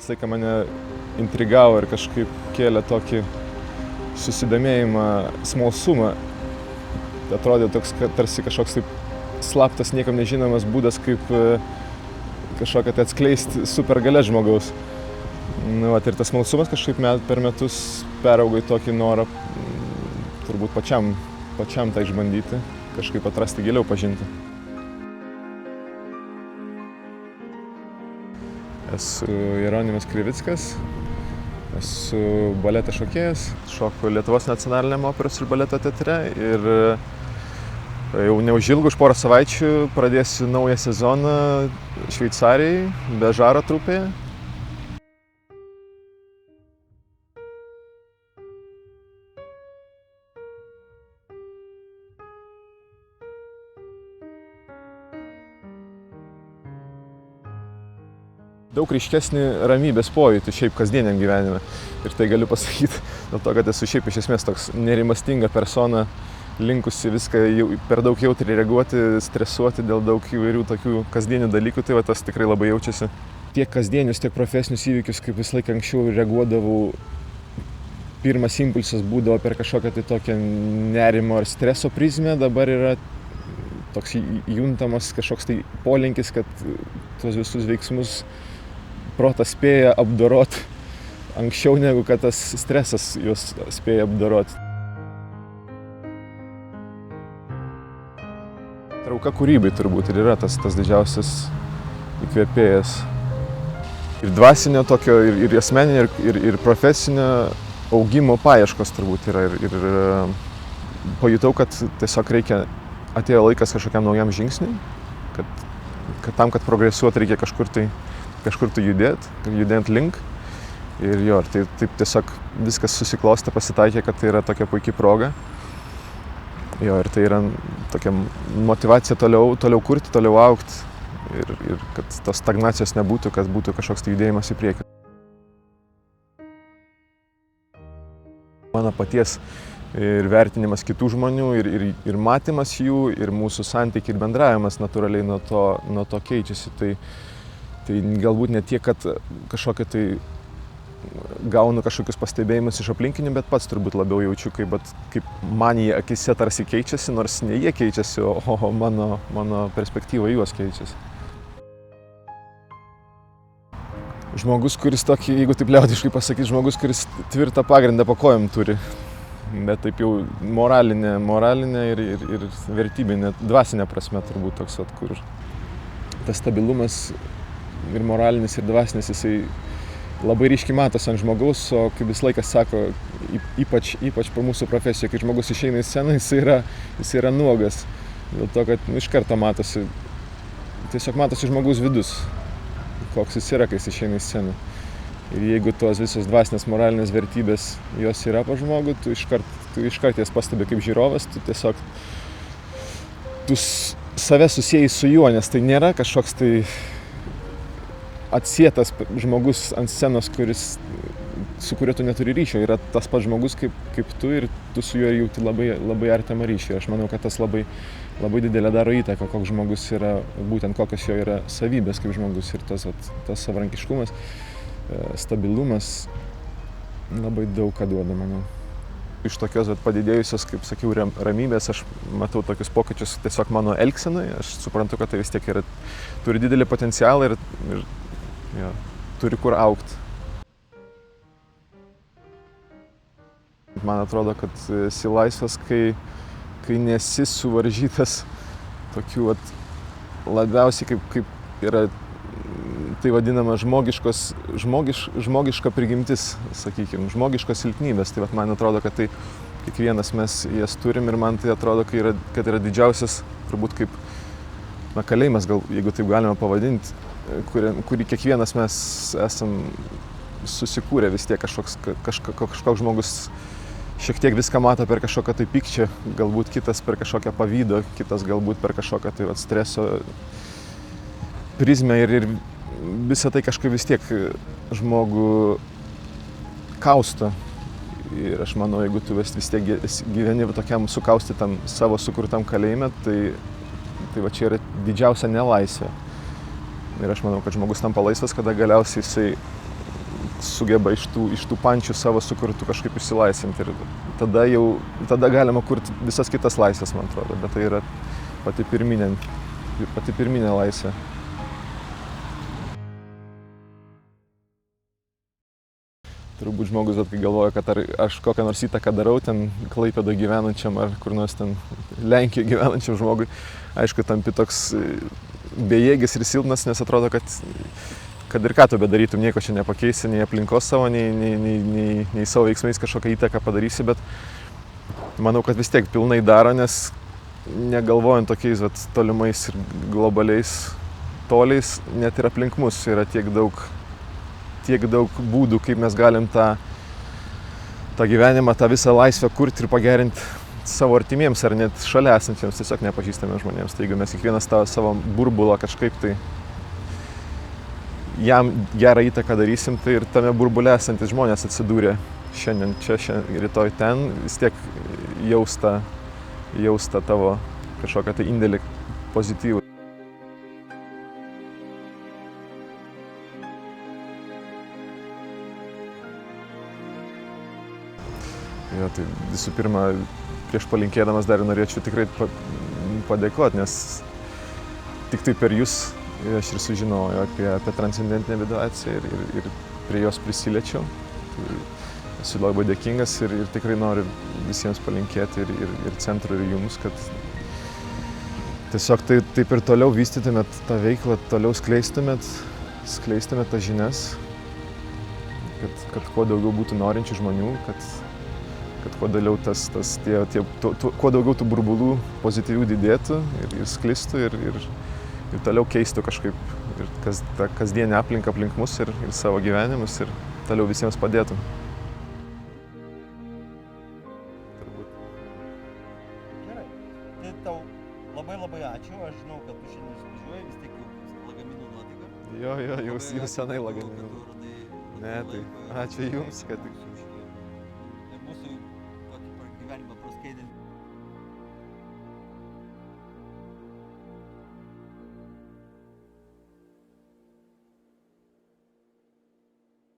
visą laiką mane intrigavo ir kažkaip kėlė tokį susidomėjimą, smalsumą. Atrodė toks, tarsi kažkoks taip slaptas, niekam nežinomas būdas, kaip kažkokią tai atskleisti supergalę žmogaus. Ir tas smalsumas kažkaip per metus peraugo į tokį norą turbūt pačiam tą išbandyti, kažkaip atrasti giliau, pažinti. Esu Jeronimas Krivickas, esu baleto šokėjas, šoku Lietuvos nacionaliniam operos ir baleto teatre ir jau neužilgo už porą savaičių pradėsiu naują sezoną Šveicarijai, Bežaro trupėje. Daug ryškesnį ramybės pojūtį šiaip kasdieniam gyvenime. Ir tai galiu pasakyti dėl to, kad esu šiaip iš esmės toks nerimastinga persona, linkusi viską per daug jautriai reaguoti, stresuoti dėl daug įvairių tokių kasdienių dalykų, tai tas tikrai labai jaučiasi. Tiek kasdienius, tiek profesinius įvykius, kaip visą laiką anksčiau reaguodavau, pirmas impulsas būdavo per kažkokią tai tokią nerimo ar streso prizmę, dabar yra toks juntamas kažkoks tai polinkis, kad tuos visus veiksmus protas spėja apdoroti anksčiau, negu kad tas stresas juos spėja apdoroti. Trauka kūrybai turbūt ir yra tas didžiausias įkvėpėjas. Ir dvasinio tokio, ir asmeninio, ir profesinio augimo paieškos turbūt yra. Ir pajutau, kad tiesiog atėjo laikas kažkokiam naujam žingsniui, kad tam, kad progresuoti, reikia kažkur tai judėti link. Ir tai taip tiesiog viskas susiklostė, pasitaikė, kad tai yra tokia puikia proga. Ir tai yra tokia motyvacija toliau kurti, toliau augti. Ir kad tos stagnacijos nebūtų, kad būtų kažkoks tai judėjimas į priekį. Mano paties ir vertinimas kitų žmonių, ir matymas jų, ir mūsų santykiai ir bendravimas natūraliai nuo to keičiasi. Tai galbūt ne tiek, kad gaunu kažkokius pastebėjimus iš aplinkinių, bet pats turbūt labiau jaučiu, kaip man jie akise tarsi keičiasi, nors ne jie keičiasi, o mano perspektyva juos keičiasi. Žmogus, kuris tokį, jeigu taip liaudiškai pasakyti, žmogus, kuris tvirtą pagrindą po kojom turi. Bet taip jau moralinė ir vertybinė, dvasinė prasme turbūt toks, kur tas stabilumas ir moralinis, ir dvasinis, jisai labai ryškiai matosi ant žmogaus, o kaip vis laikas sako, ypač po mūsų profesiją, kai žmogus išeina į sceną, jis yra nuogas. Dėl to, kad iš karto tiesiog matosi žmogaus vidus, koks jis yra, kai jis išeina į sceną. Ir jeigu tos visos dvasinės moralinės vertybės jos yra po žmogų, tu iškart jas pastebi kaip žiūrovas, tu save susieji su juo, nes tai nėra kažkoks tai atsietas žmogus ant scenos, su kuriuo tu neturi ryšio. Yra tas pats žmogus kaip tu ir tu su juo jauti labai artimą ryšį. Aš manau, kad tas labai didelę daro įtaką, koks žmogus yra, būtent kokios jo yra savybės kaip žmogus ir tas savarankiškumas, stabilumas labai daug ką duoda, manau. Iš tokios padidėjusios, kaip sakiau, ramybės aš matau tokius pokyčius tiesiog mano elgsenai. Aš suprantu, kad tai vis tiek turi didelį potencialą ir turi kur augti. Man atrodo, kad esi laisvas, kai nesi suvaržytas tokių labiausiai kaip yra tai vadinama žmogiška prigimtis, sakykime, žmogiškos silpnybės. Tai man atrodo, kad tai kiekvienas mes jas turim ir man tai atrodo, kad yra didžiausias, turbūt kaip kalėjimas, gal, jeigu taip galima pavadinti, kurį kiekvienas mes esam susikūrę vis tiek kažkoks žmogus šiek tiek viską mato per kažkokią tai pykčio, galbūt kitas per kažkokią pavydo, kitas galbūt per kažkokią tai streso prizmę ir visą tai kažkaip vis tiek žmogų kausto. Ir aš manau, jeigu tu vis tiek gyveni tokiam sukaustytam savo sukurtam kalėjime, tai va čia yra didžiausia nelaisvė. Ir aš manau, kad žmogus tampa laisvas, kada galiausiai jisai sugeba iš tų pančių savo sukurtų kažkaip išsilaisvinti. Ir tada galima kurti visas kitas laisvės, man atrodo, bet tai yra pati pirminė laisvė. Turbūt žmogus, kai galvoja, kad aš kokią nors įtaką darau ten Klaipėdoje gyvenančiam ar kur nors ten Lenkijoje gyvenančiam žmogui, aišku, tampi toks bejėgis ir silpnas, nes atrodo, kad ir ką tu bedarytum, nieko čia nepakeisi, nei aplinkos savo, nei savo veiksmais kažkokią įtaką padarysi, bet manau, kad vis tiek pilnai daro, nes negalvojant tokiais tolimais ir globaliais toliais, net ir aplink mus yra tiek daug būdų, kaip mes galim tą gyvenimą, tą visą laisvę kurti ir pagerinti savo artimiems ar net šalia esantiems tiesiog nepažįstamiems žmonėms. Tai jeigu mes kiekvienas tą savo burbulą kažkaip tai jam gerą įtaką darysim, tai ir tame burbule esantis žmonės atsidūrė šiandien čia, rytoj ten, vis tiek jaus tą tavo kažkokią tai indėlį pozityvų. Ja, tai visų pirma, prieš palinkėdamas dar norėčiau tikrai padėkoti, nes tik tai per jūs aš ir sužinojau apie transcendentinę meditaciją ir prie jos prisiliečiau. Tai esu labai dėkingas ir tikrai noriu visiems palinkėti ir centrui, ir jums, kad tiesiog taip ir toliau vystytumėt tą veiklą, toliau skleistumėt tas žinias, kad kuo daugiau būtų norinčių žmonių, kad kuo daugiau tų burbulų pozityvių didėtų ir sklistų ir toliau keistų kažkaip ir tą kasdienę aplinką aplink mus ir savo gyvenimus ir toliau visiems padėtų. Gerai, tai tau labai ačiū, aš žinau, kad tu šiandien išvažiuoji, vis tiek jau lagaminų nuotaika. Jau senai lagaminų. Ne, tai ačiū jums, kad mūsų tokį gyvenimą praskaidinti.